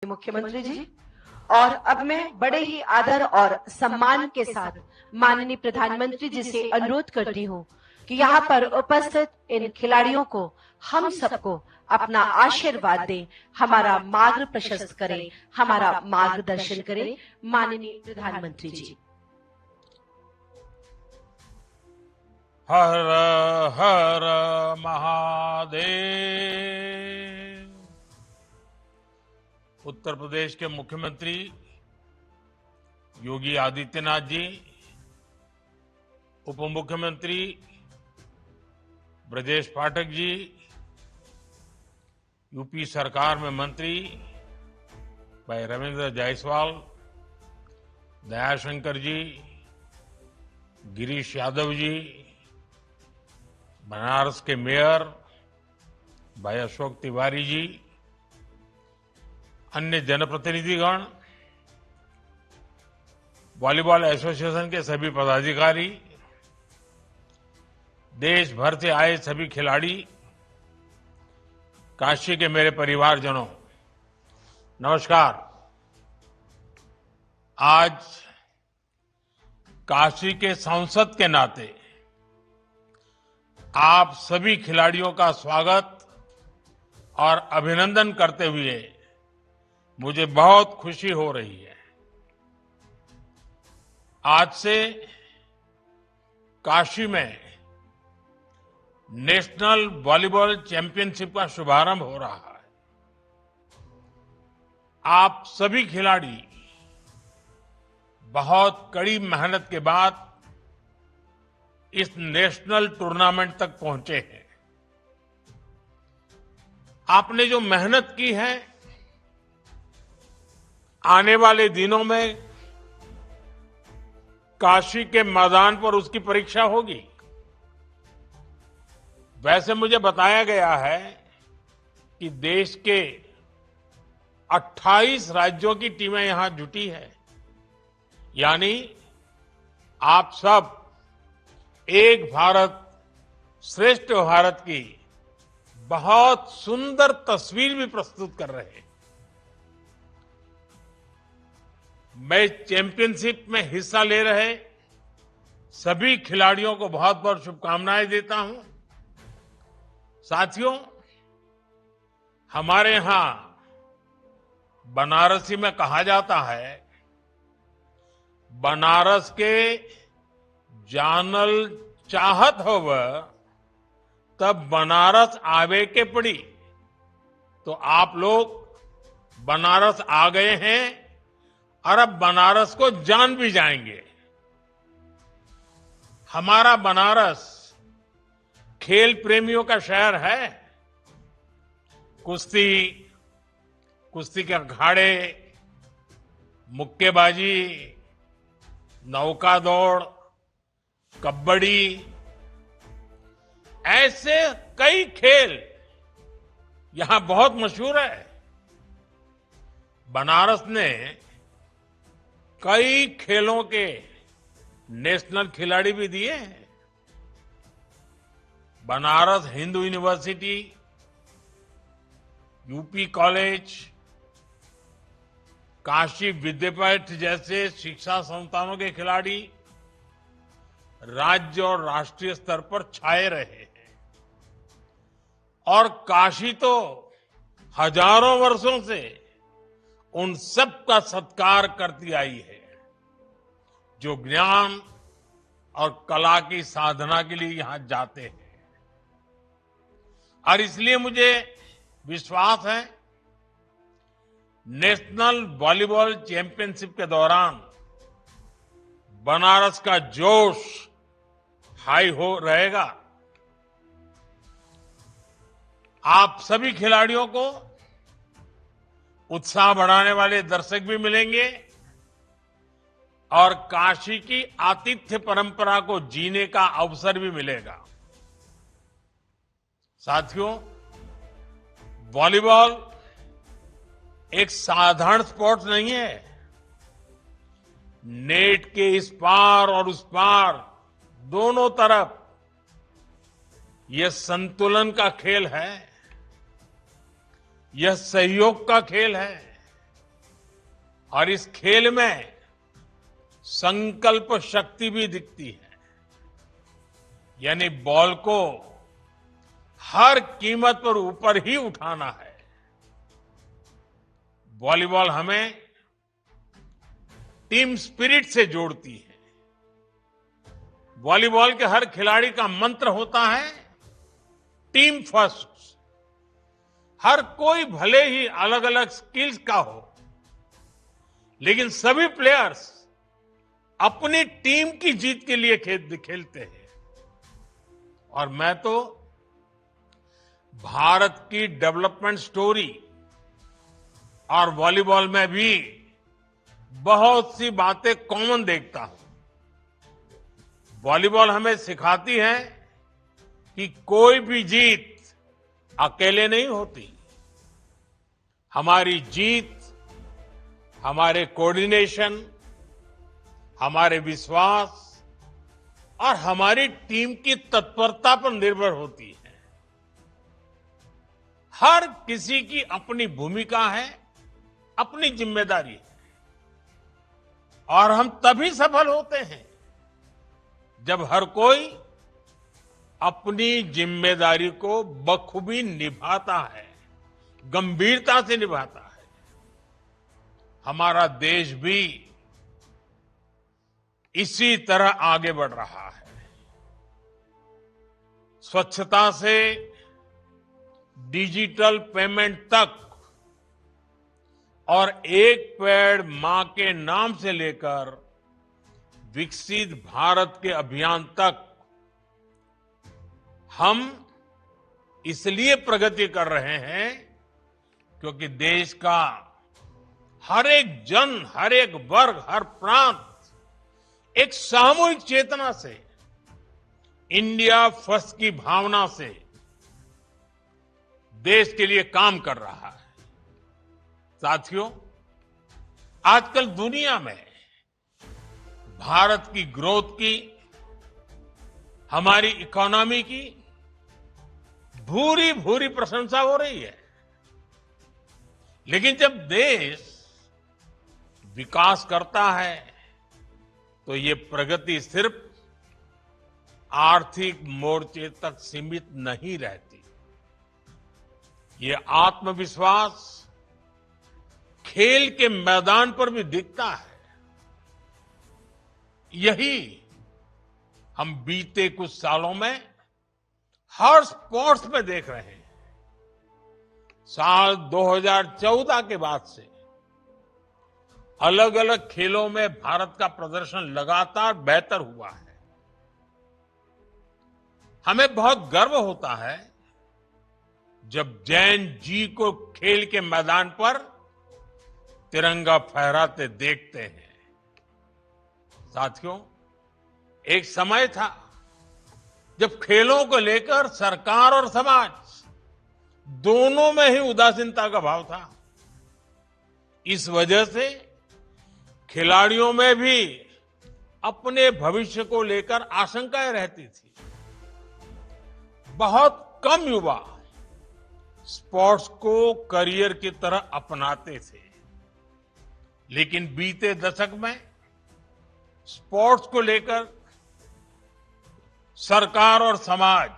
मुख्यमंत्री जी। और अब मैं बड़े ही आदर और सम्मान के साथ माननीय प्रधानमंत्री जी से अनुरोध करती हूँ कि यहाँ पर उपस्थित इन खिलाड़ियों को हम सबको अपना आशीर्वाद दें, हमारा मार्ग प्रशस्त करें, हमारा मार्गदर्शन करें। माननीय प्रधानमंत्री जी। हर हर महादेव। उत्तर प्रदेश के मुख्यमंत्री योगी आदित्यनाथ जी, उप मुख्यमंत्री ब्रजेश पाठक जी, यूपी सरकार में मंत्री भाई रविंद्र जायसवाल, दयाशंकर जी, गिरीश यादव जी, बनारस के मेयर भाई अशोक तिवारी जी, अन्य जनप्रतिनिधिगण, वॉलीबॉल एसोसिएशन के सभी पदाधिकारी, देश भर से आए सभी खिलाड़ी, काशी के मेरे परिवारजनों, नमस्कार। आज काशी के सांसद के नाते आप सभी खिलाड़ियों का स्वागत और अभिनंदन करते हुए मुझे बहुत खुशी हो रही है। आज से काशी में नेशनल वॉलीबॉल चैंपियनशिप का शुभारंभ हो रहा है। आप सभी खिलाड़ी बहुत कड़ी मेहनत के बाद इस नेशनल टूर्नामेंट तक पहुंचे हैं। आपने जो मेहनत की है, आने वाले दिनों में काशी के मैदान पर उसकी परीक्षा होगी। वैसे मुझे बताया गया है कि देश के 28 राज्यों की टीमें यहां जुटी है, यानी आप सब एक भारत श्रेष्ठ भारत की बहुत सुंदर तस्वीर भी प्रस्तुत कर रहे हैं। मैं चैंपियनशिप में हिस्सा ले रहे सभी खिलाड़ियों को बहुत बहुत शुभकामनाएं देता हूं। साथियों, हमारे यहां बनारसी में कहा जाता है, बनारस के जानल चाहत होव तब बनारस आवे के पड़ी। तो आप लोग बनारस आ गए हैं और अब बनारस को जान भी जाएंगे। हमारा बनारस खेल प्रेमियों का शहर है। कुश्ती, कुश्ती के अखाड़े, मुक्केबाजी, नौका दौड़, कबड्डी, ऐसे कई खेल यहां बहुत मशहूर है। बनारस ने कई खेलों के नेशनल खिलाड़ी भी दिए हैं। Banaras Hindu university, UP college, Kashi Vidyapith जैसे शिक्षा संस्थानों के खिलाड़ी राज्य और राष्ट्रीय स्तर पर छाए रहे हैं। और काशी तो हजारों वर्षों से उन सब का सत्कार करती आई है जो ज्ञान और कला की साधना के लिए यहां जाते हैं। और इसलिए मुझे विश्वास है, नेशनल वॉलीबॉल चैंपियनशिप के दौरान बनारस का जोश हाई हो रहेगा। आप सभी खिलाड़ियों को उत्साह बढ़ाने वाले दर्शक भी मिलेंगे और काशी की आतिथ्य परंपरा को जीने का अवसर भी मिलेगा। साथियों, वॉलीबॉल एक साधारण स्पोर्ट्स नहीं है। नेट के इस पार और उस पार दोनों तरफ यह संतुलन का खेल है, यह सहयोग का खेल है। और इस खेल में संकल्प शक्ति भी दिखती है। यानी बॉल को हर कीमत पर ऊपर ही उठाना है। वॉलीबॉल हमें टीम स्पिरिट से जोड़ती है। वॉलीबॉल के हर खिलाड़ी का मंत्र होता है टीम फर्स्ट। हर कोई भले ही अलग अलग स्किल्स का हो, लेकिन सभी प्लेयर्स अपनी टीम की जीत के लिए खेलते हैं। और मैं तो भारत की डेवलपमेंट स्टोरी और वॉलीबॉल में भी बहुत सी बातें कॉमन देखता हूं। वॉलीबॉल हमें सिखाती है कि कोई भी जीत अकेले नहीं होती। हमारी जीत हमारे कोऑर्डिनेशन, हमारे विश्वास और हमारी टीम की तत्परता पर निर्भर होती है। हर किसी की अपनी भूमिका है, अपनी जिम्मेदारी है। और हम तभी सफल होते हैं जब हर कोई अपनी जिम्मेदारी को बखूबी निभाता है, गंभीरता से निभाता है। हमारा देश भी इसी तरह आगे बढ़ रहा है। स्वच्छता से डिजिटल पेमेंट तक और एक पेड़ मां के नाम से लेकर विकसित भारत के अभियान तक हम इसलिए प्रगति कर रहे हैं क्योंकि देश का हर एक जन, हर एक वर्ग, हर प्रांत एक सामूहिक चेतना से, इंडिया फर्स्ट की भावना से देश के लिए काम कर रहा है। साथियों, आजकल दुनिया में भारत की ग्रोथ की, हमारी इकोनॉमी की भूरी भूरी प्रशंसा हो रही है। लेकिन जब देश विकास करता है तो ये प्रगति सिर्फ आर्थिक मोर्चे तक सीमित नहीं रहती। ये आत्मविश्वास खेल के मैदान पर भी दिखता है। यही हम बीते कुछ सालों में हर स्पोर्ट्स में देख रहे हैं। साल 2014 के बाद से अलग अलग खेलों में भारत का प्रदर्शन लगातार बेहतर हुआ है। हमें बहुत गर्व होता है जब जैन जी को खेल के मैदान पर तिरंगा फहराते देखते हैं। साथियों, एक समय था जब खेलों को लेकर सरकार और समाज दोनों में ही उदासीनता का भाव था। इस वजह से खिलाड़ियों में भी अपने भविष्य को लेकर आशंकाएं रहती थी। बहुत कम युवा स्पोर्ट्स को करियर की तरह अपनाते थे। लेकिन बीते दशक में स्पोर्ट्स को लेकर सरकार और समाज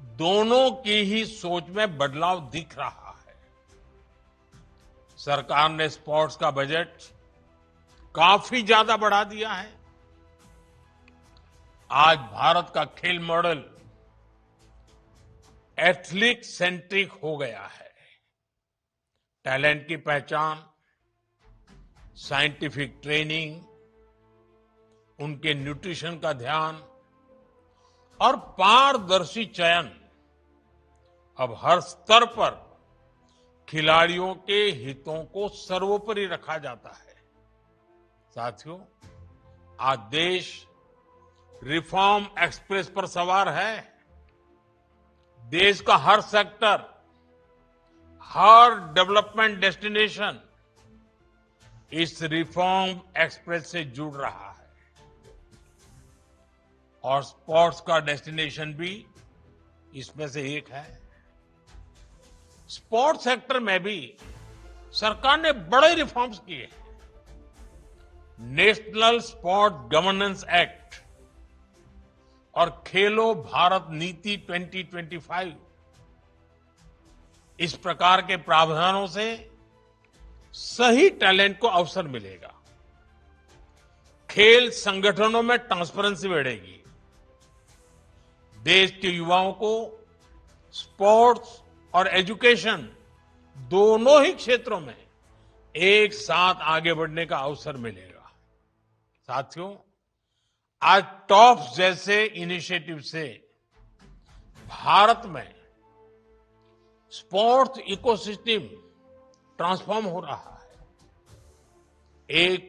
दोनों की ही सोच में बदलाव दिख रहा है। सरकार ने स्पोर्ट्स का बजट काफी ज्यादा बढ़ा दिया है। आज भारत का खेल मॉडल एथलीट सेंट्रिक हो गया है। टैलेंट की पहचान, साइंटिफिक ट्रेनिंग, उनके न्यूट्रिशन का ध्यान और पारदर्शी चयन अब हर स्तर पर खिलाड़ियों के हितों को सर्वोपरि रखा जाता है। साथियों, आज देश रिफॉर्म एक्सप्रेस पर सवार है। देश का हर सेक्टर, हर डेवलपमेंट डेस्टिनेशन इस रिफॉर्म एक्सप्रेस से जुड़ रहा है और स्पोर्ट्स का डेस्टिनेशन भी इसमें से एक है। स्पोर्ट्स सेक्टर में भी सरकार ने बड़े रिफॉर्म्स किए हैं। नेशनल स्पोर्ट गवर्नेंस एक्ट और खेलो भारत नीति 2025 इस प्रकार के प्रावधानों से सही टैलेंट को अवसर मिलेगा। खेल संगठनों में ट्रांसपेरेंसी बढ़ेगी। देश के युवाओं को स्पोर्ट्स और एजुकेशन दोनों ही क्षेत्रों में एक साथ आगे बढ़ने का अवसर मिलेगा। साथियों, आज टॉप्स जैसे इनिशिएटिव से भारत में स्पोर्ट्स इकोसिस्टम ट्रांसफॉर्म हो रहा है। एक